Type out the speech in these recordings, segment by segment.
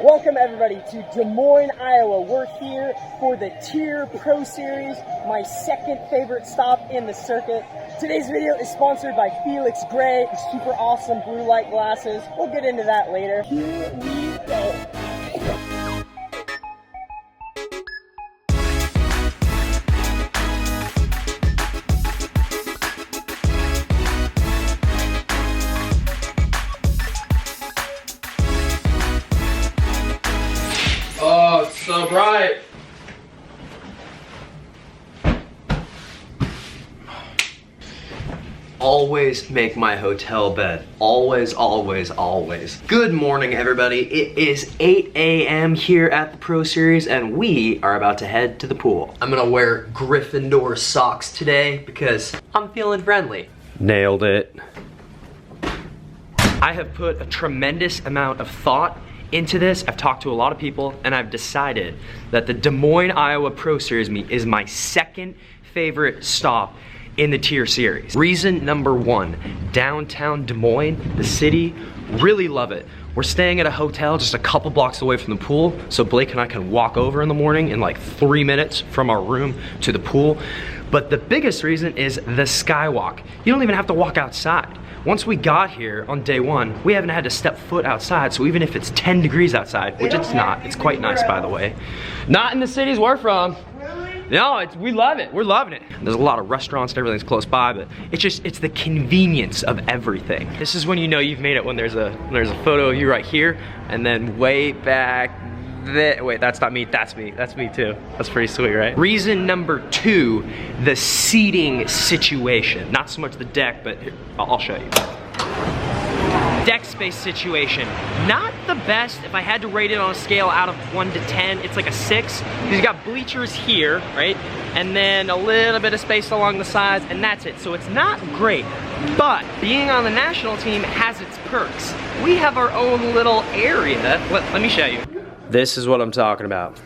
Welcome everybody to Des Moines, Iowa. We're here for the Tier Pro Series, my second favorite stop in the circuit. Today's video is sponsored by Felix Gray, super awesome blue light glasses. We'll get into that later. Here we go. Oh, it's so bright. Always make my hotel bed. Always, always, always. Good morning, everybody. It is 8 a.m. here at the Pro Series, and we are about to head to the pool. I'm gonna wear Gryffindor socks today because I'm feeling friendly. Nailed it. I have put a tremendous amount of thought into this. I've talked to a lot of people, and I've decided that the Des Moines, Iowa Pro Series meet is my second favorite stop in the Tier Series. Reason number one, downtown Des Moines, the city, really love it. We're staying at a hotel just a couple blocks away from the pool, so Blake and I can walk over in the morning in like 3 minutes from our room to the pool. But the biggest reason is the skywalk. You don't even have to walk outside. Once we got here on day one, we haven't had to step foot outside, so even if it's 10 degrees outside, which it's not, it's quite nice by the way. Not in the cities we're from. No, we love it, we're loving it. There's a lot of restaurants and everything's close by, but it's the convenience of everything. This is when you know you've made it, when there's a photo of you right here, and then way back there. Wait, that's not me, that's me too. That's pretty sweet, right? Reason number two, the seating situation. Not so much the deck, but here, I'll show you. Deck space situation, not the best. If I had to rate it on a scale out of 1 to 10, it's like a 6. Because you got bleachers here, right? And then a little bit of space along the sides, and that's it. So it's not great, but being on the national team has its perks. We have our own little area. Let me show you. This is what I'm talking about.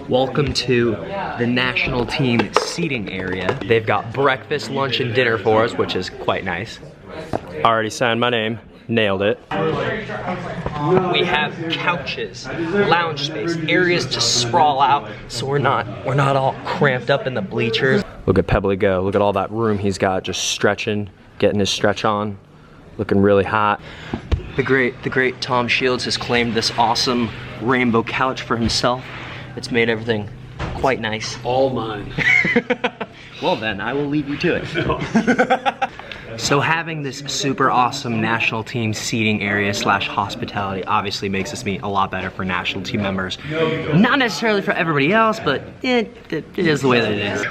Welcome to the national team seating area. They've got breakfast, lunch, and dinner for us, which is quite nice. Already signed my name, nailed it. We have couches, lounge space, areas to sprawl out, so we're not all cramped up in the bleachers. Look at Pebbly go, look at all that room he's got, just stretching, getting his stretch on, looking really hot. The great Tom Shields has claimed this awesome rainbow couch for himself. It's made everything quite nice. All mine. Well then, I will leave you to it. So having this super awesome national team seating area slash hospitality obviously makes this meet a lot better for national team members. Not necessarily for everybody else, but it is the way that it is.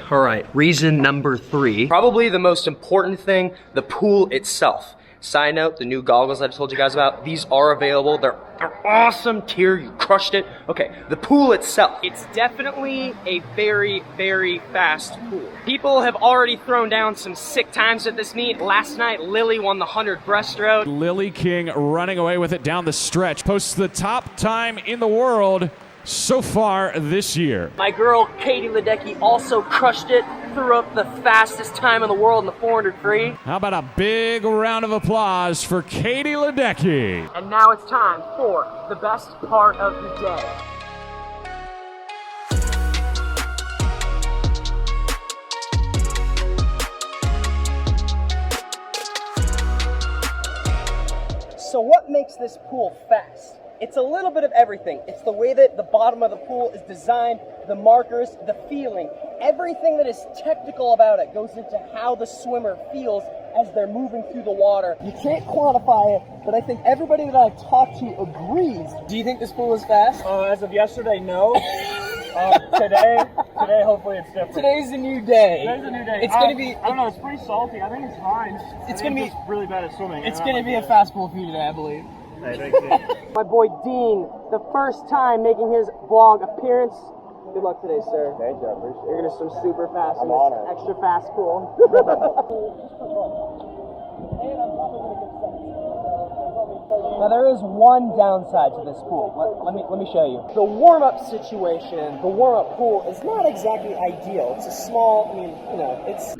All right, reason number three. Probably the most important thing, the pool itself. Side note, the new goggles that I told you guys about, these are available. They're awesome. Tier, you crushed it. Okay, the pool itself. It's definitely a very, very fast pool. People have already thrown down some sick times at this meet. Last night, Lily won the 100 breaststroke. Lily King running away with it down the stretch. Posts the top time in the world so far this year. My girl, Katie Ledecky, also crushed it. Threw up the fastest time in the world in the 400 free. How about a big round of applause for Katie Ledecky? And now it's time for the best part of the day. So what makes this pool fast? It's a little bit of everything. It's the way that the bottom of the pool is designed, the markers, the feeling. Everything that is technical about it goes into how the swimmer feels as they're moving through the water. You can't quantify it, but I think everybody that I've talked to agrees. Do you think this pool is fast? As of yesterday, no. Today, hopefully it's different. Today's a new day. Today's a new day. It's gonna be. I don't know. It's pretty salty. I think it's fine. It's gonna be just really bad at swimming. It's gonna be a fast pool for you today, I believe. Hey, thanks, dude. My boy Dean, the first time making his vlog appearance. Good luck today, sir. Thank you. I appreciate it. You're gonna swim super fast in I'm this honored. extra fast pool. And I'm probably gonna get second. So there's only Now there is one downside to this pool. Let me show you. The warm-up situation, the warm-up pool is not exactly ideal. It's a small, it's...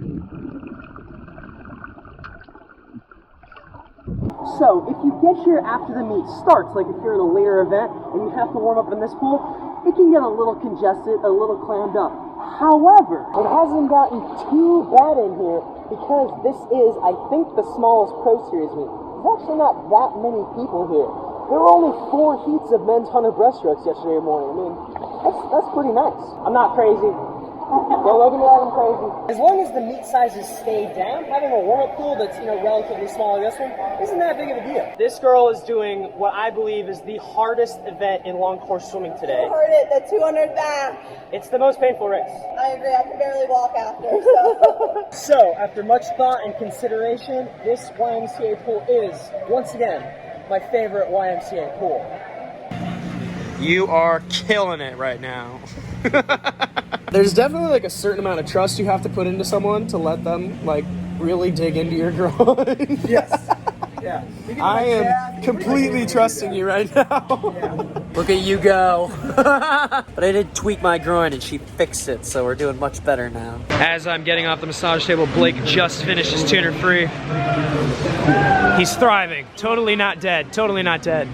So, if you get here after the meet starts, like if you're at a later event and you have to warm up in this pool, it can get a little congested, a little clammed up. However, it hasn't gotten too bad in here because this is, I think, the smallest Pro Series meet. There's actually not that many people here. There were only 4 heats of men's 100 breaststrokes yesterday morning. I mean, that's pretty nice. I'm not crazy. Don't look at me like I'm crazy. As long as the meet sizes stay down, having a warm-up pool that's, relatively small like this one isn't that big of a deal. This girl is doing what I believe is the hardest event in long course swimming today. I heard it, the 200 back. It's the most painful race. I agree, I can barely walk after, so. So, after much thought and consideration, this YMCA pool is, once again, my favorite YMCA pool. You are killing it right now. There's definitely like a certain amount of trust you have to put into someone to let them like really dig into your groin. Yes. Yeah. I am completely trusting you right now. Yeah. Look at you go. But I did tweak my groin and she fixed it, so we're doing much better now. As I'm getting off the massage table, Blake just finished his tuner free. He's thriving. Totally not dead. Totally not dead.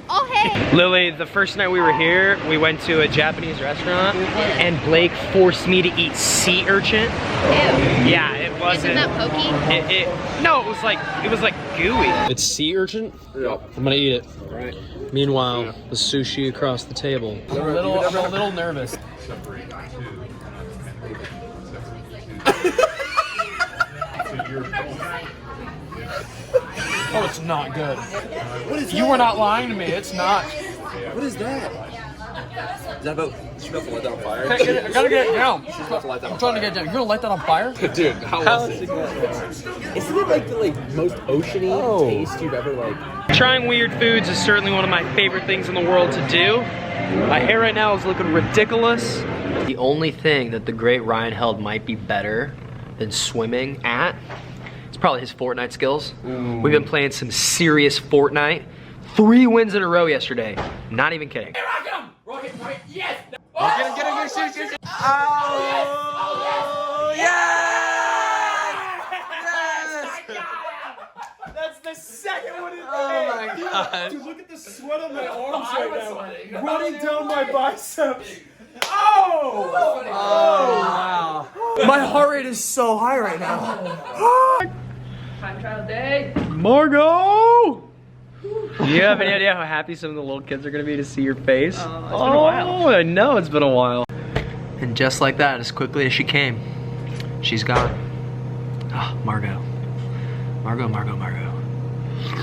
Oh, hey. Lily, the first night we were here, we went to a Japanese restaurant and Blake forced me to eat sea urchin. Ew. Yeah, it wasn't. Isn't that pokey? No, it was like gooey. It's sea urchin? Yep. I'm gonna eat it. Right. Meanwhile, the sushi across the table. I'm a little nervous. Oh, it's not good. What is you were not lying to me. It's not. What is that? Is that about to light that on fire? I gotta get it down. I'm I'm trying to get it down. You're gonna light that on fire? Dude, how was it? Isn't it like the most oceany taste you've ever like? Trying weird foods is certainly one of my favorite things in the world to do. My hair right now is looking ridiculous. The only thing that the great Ryan Held might be better than swimming at, it's probably his Fortnite skills. We've been playing some serious Fortnite. 3 wins in a row yesterday. Not even kidding. Here I come! Rocket, yes! Get him, shoot. Oh, That's the second one in the Oh my god. Dude, look at the sweat on my arms right now. Running down my biceps. Oh! Wow. My heart rate is so high right now. Time trial day. Margot! Do you have any idea how happy some of the little kids are gonna be to see your face? It's been a while. I know it's been a while. And just like that, as quickly as she came, she's gone. Oh, Margot. Margot.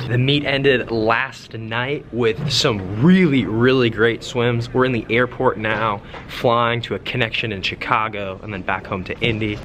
The meet ended last night with some really great swims. We're in the airport now, flying to a connection in Chicago and then back home to Indy.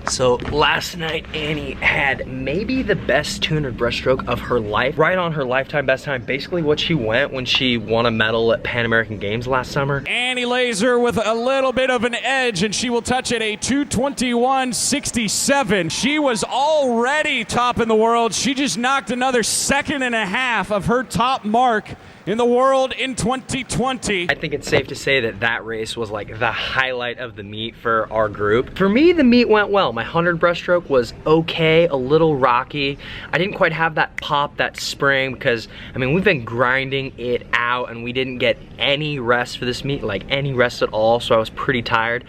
So last night, Annie had maybe the best tuner breaststroke of her life, right on her lifetime best time, basically what she went when she won a medal at Pan American Games last summer. Annie Laser with a little bit of an edge, and she will touch at a 2:21.67. She was already top in the world. She just knocked another 1.5 of her top mark in the world in 2020. I think it's safe to say that that race was like the highlight of the meet for our group. For me, the meet went well. My 100 breaststroke was okay, a little rocky. I didn't quite have that pop, that spring, because I mean, we've been grinding it out and we didn't get any rest for this meet, like any rest at all, so I was pretty tired.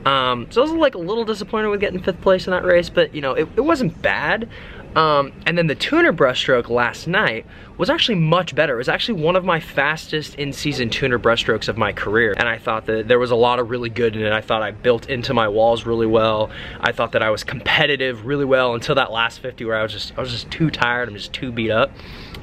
So I was like a little disappointed with getting 5th place in that race, but you know, it wasn't bad. And then the tuner breaststroke last night was actually much better. It was actually one of my fastest in-season tuner breaststrokes of my career. And I thought that there was a lot of really good in it. I thought I built into my walls really well. I thought that I was competitive really well until that last 50 where I was just too tired. I'm just too beat up.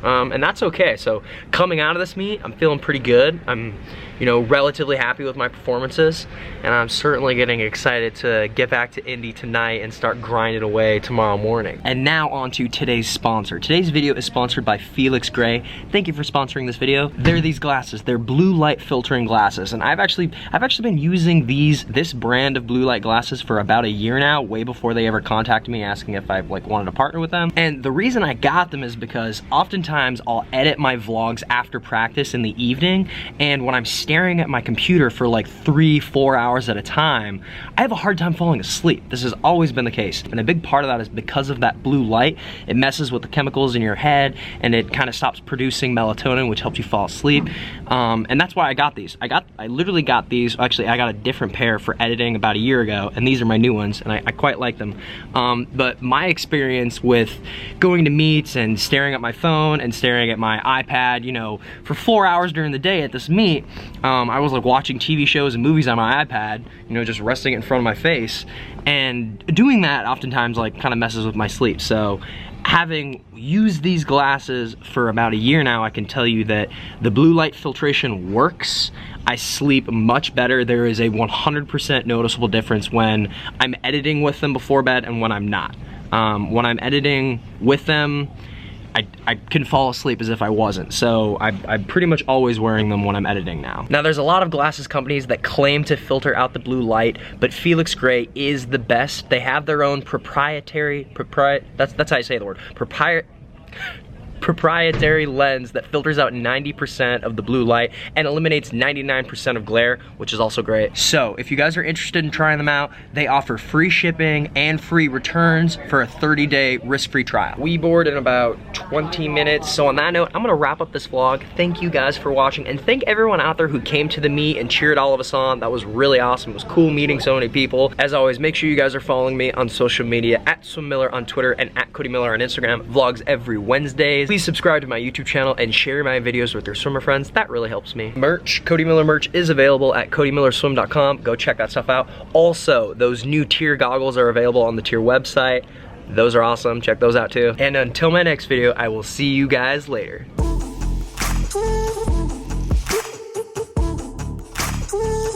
And that's okay. So coming out of this meet, I'm feeling pretty good. I'm you know, relatively happy with my performances, and I'm certainly getting excited to get back to Indy tonight and start grinding away tomorrow morning. And now on to today's sponsor. Today's video is sponsored by Felix Gray. Thank you for sponsoring this video. They're these glasses. They're blue light filtering glasses, and I've actually been using this brand of blue light glasses for about a year now, way before they ever contacted me asking if I like wanted to partner with them. And the reason I got them is because oftentimes I'll edit my vlogs after practice in the evening, and when I'm staring at my computer for like 3-4 hours at a time, I have a hard time falling asleep. This has always been the case, and a big part of that is because of that blue light. It messes with the chemicals in your head, and it kind of stops producing melatonin, which helps you fall asleep. And that's why I got these. I literally got these. Actually, I got a different pair for editing about a year ago, and these are my new ones, and I quite like them. But my experience with going to meets and staring at my phone and staring at my iPad, you know, for 4 hours during the day at this meet, I was like watching TV shows and movies on my iPad, you know, just resting it in front of my face, and doing that oftentimes like kind of messes with my sleep. So having used these glasses for about a year now, I can tell you that the blue light filtration works. I sleep much better. There is a 100% noticeable difference when I'm editing with them before bed and when I'm not. When I'm editing with them, I can fall asleep as if I wasn't. So I'm pretty much always wearing them when I'm editing now. Now there's a lot of glasses companies that claim to filter out the blue light, but Felix Gray is the best. They have their own proprietary that's how you say the word, proprietary lens that filters out 90% of the blue light and eliminates 99% of glare, which is also great. So if you guys are interested in trying them out, they offer free shipping and free returns for a 30-day risk-free trial. We board in about 20 minutes. So on that note, I'm gonna wrap up this vlog. Thank you guys for watching, and thank everyone out there who came to the meet and cheered all of us on. That was really awesome. It was cool meeting so many people. As always, make sure you guys are following me on social media at SwimMiller on Twitter and at CodyMiller on Instagram. Vlogs every Wednesdays. Please subscribe to my YouTube channel and share my videos with your swimmer friends. That really helps me. Merch, Cody Miller merch is available at CodyMillerSwim.com. Go check that stuff out. Also, those new tier goggles are available on the tier website. Those are awesome. Check those out too. And until my next video, I will see you guys later.